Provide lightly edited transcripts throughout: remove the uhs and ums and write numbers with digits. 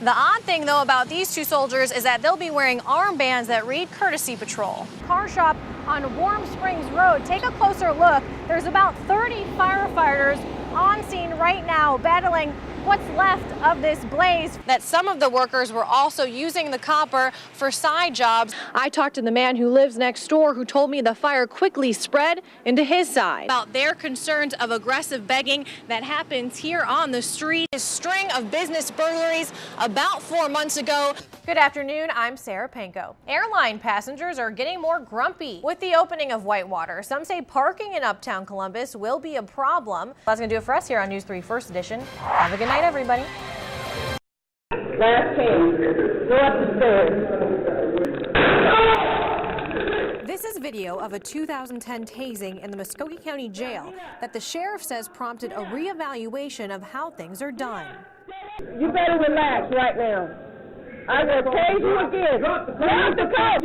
The odd thing, though, about these two soldiers is that they'll be wearing armbands that read Courtesy Patrol. Car shop on Warm Springs Road. Take a closer look. There's about 30 firefighters on scene right now battling what's left of this blaze. That some of the workers were also using the copper for side jobs. I talked to the man who lives next door who told me the fire quickly spread into his side. About their concerns of aggressive begging that happens here on the street. A string of business burglaries about 4 months ago. Good afternoon, I'm Sarah Panko. Airline passengers are getting more grumpy with the opening of Whitewater. Some say parking in Uptown Columbus will be a problem. That's going to do it for us here on News 3 First Edition. Have a good night, everybody. Last chance. Go up the stairs. This is video of a 2010 tasing in the Muskogee County Jail that the sheriff says prompted a reevaluation of how things are done. You better relax right now. I will tase you again. Drop the coat.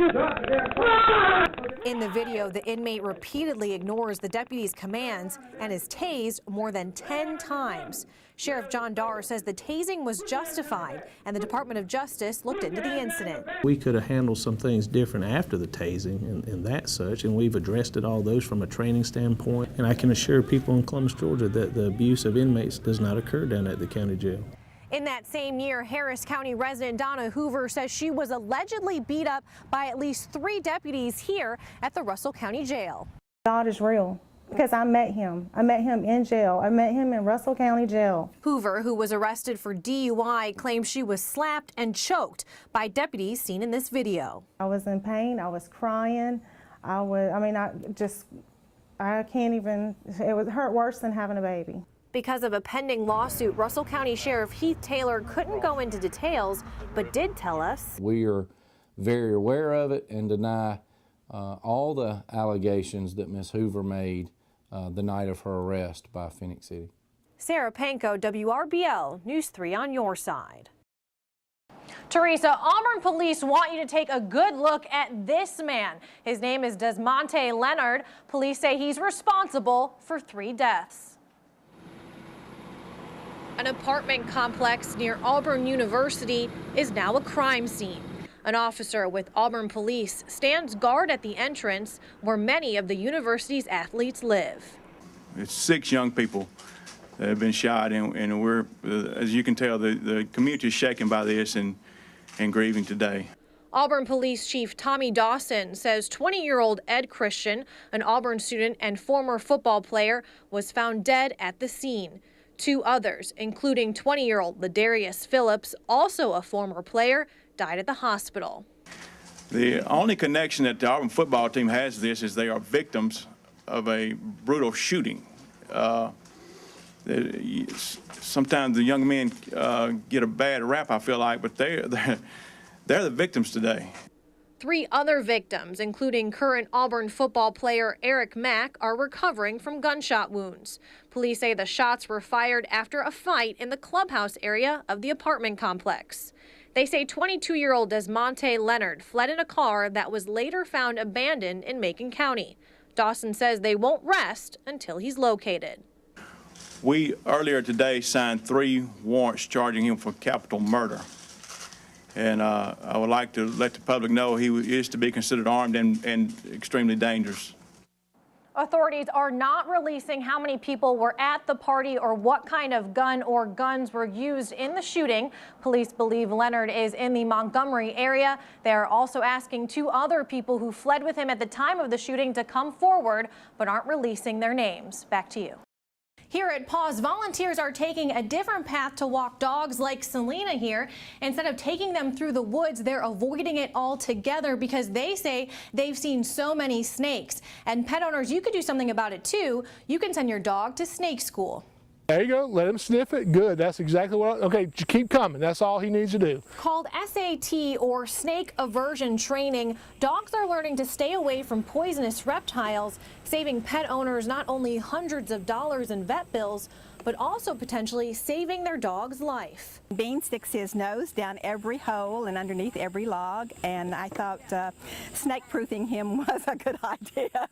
In the video, the inmate repeatedly ignores the deputy's commands and is tased more than 10 times. Sheriff John Darr says the tasing was justified and the Department of Justice looked into the incident. We could have handled some things different after the tasing and that such, and we've addressed all those from a training standpoint. And I can assure people in Columbus, Georgia that the abuse of inmates does not occur down at the county jail. In that same year, Harris County resident Donna Hoover says she was allegedly beat up by at least 3 deputies here at the Russell County Jail. God is real because I met him. I met him in jail. I met him in Russell County Jail. Hoover, who was arrested for DUI, claims she was slapped and choked by deputies seen in this video. I was in pain. I was crying. I can't even, it was hurt worse than having a baby. Because of a pending lawsuit, Russell County Sheriff Heath Taylor couldn't go into details, but did tell us. We are very aware of it and deny all the allegations that Ms. Hoover made the night of her arrest by Phoenix City. Sarah Panko, WRBL, News 3 on your side. Teresa, Auburn police want you to take a good look at this man. His name is Desmonte Leonard. Police say he's responsible for 3 deaths. An apartment complex near Auburn University is now a crime scene. An officer with Auburn police stands guard at the entrance where many of the university's athletes live. It's 6 young people that have been shot, and we're, as you can tell, the community is shaken by this and grieving today. Auburn Police Chief Tommy Dawson says 20-year-old Ed Christian, an Auburn student and former football player, was found dead at the scene. 2 others, including 20-year-old Ladarius Phillips, also a former player, died at the hospital. The only connection that the Auburn football team has to this is they are victims of a brutal shooting. Sometimes the young men get a bad rap, I feel like, but they're the victims today. 3 other victims, including current Auburn football player Eric Mack, are recovering from gunshot wounds. Police say the shots were fired after a fight in the clubhouse area of the apartment complex. They say 22-year-old Desmonte Leonard fled in a car that was later found abandoned in Macon County. Dawson says they won't rest until he's located. We earlier today signed 3 warrants charging him for capital murder. And I would like to let the public know he is to be considered armed and extremely dangerous. Authorities are not releasing how many people were at the party or what kind of gun or guns were used in the shooting. Police believe Leonard is in the Montgomery area. They are also asking 2 other people who fled with him at the time of the shooting to come forward, but aren't releasing their names. Back to you. Here at Paws, volunteers are taking a different path to walk dogs like Selena here. Instead of taking them through the woods, they're avoiding it altogether because they say they've seen so many snakes. And pet owners, you could do something about it too. You can send your dog to snake school. There you go. Let him sniff it. Good. That's exactly what okay, keep coming. That's all he needs to do. Called SAT or snake aversion training, dogs are learning to stay away from poisonous reptiles, saving pet owners not only hundreds of dollars in vet bills, but also potentially saving their dog's life. Bean sticks his nose down every hole and underneath every log, and I thought snake-proofing him was a good idea.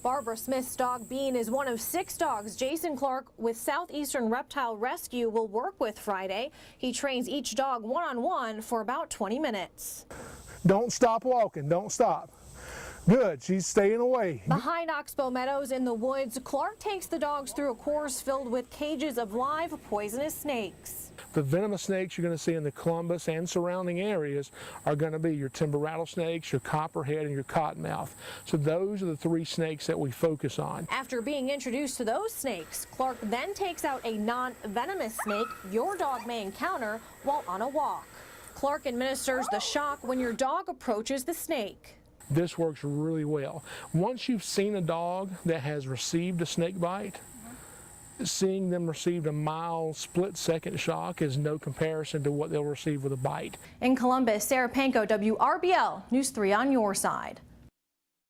Barbara Smith's dog Bean is one of 6 dogs Jason Clark with Southeastern Reptile Rescue will work with Friday. He trains each dog one-on-one for about 20 minutes. Don't stop walking, don't stop. Good, she's staying away. Behind Oxbow Meadows in the woods, Clark takes the dogs through a course filled with cages of live poisonous snakes. The venomous snakes you're going to see in the Columbus and surrounding areas are going to be your timber rattlesnakes, your copperhead, and your cottonmouth. So those are the 3 snakes that we focus on. After being introduced to those snakes, Clark then takes out a non-venomous snake your dog may encounter while on a walk. Clark administers the shock when your dog approaches the snake. This works really well. Once you've seen a dog that has received a snake bite, seeing them receive a mild split-second shock is no comparison to what they'll receive with a bite. In Columbus, Sarah Panko, WRBL News 3 on your side.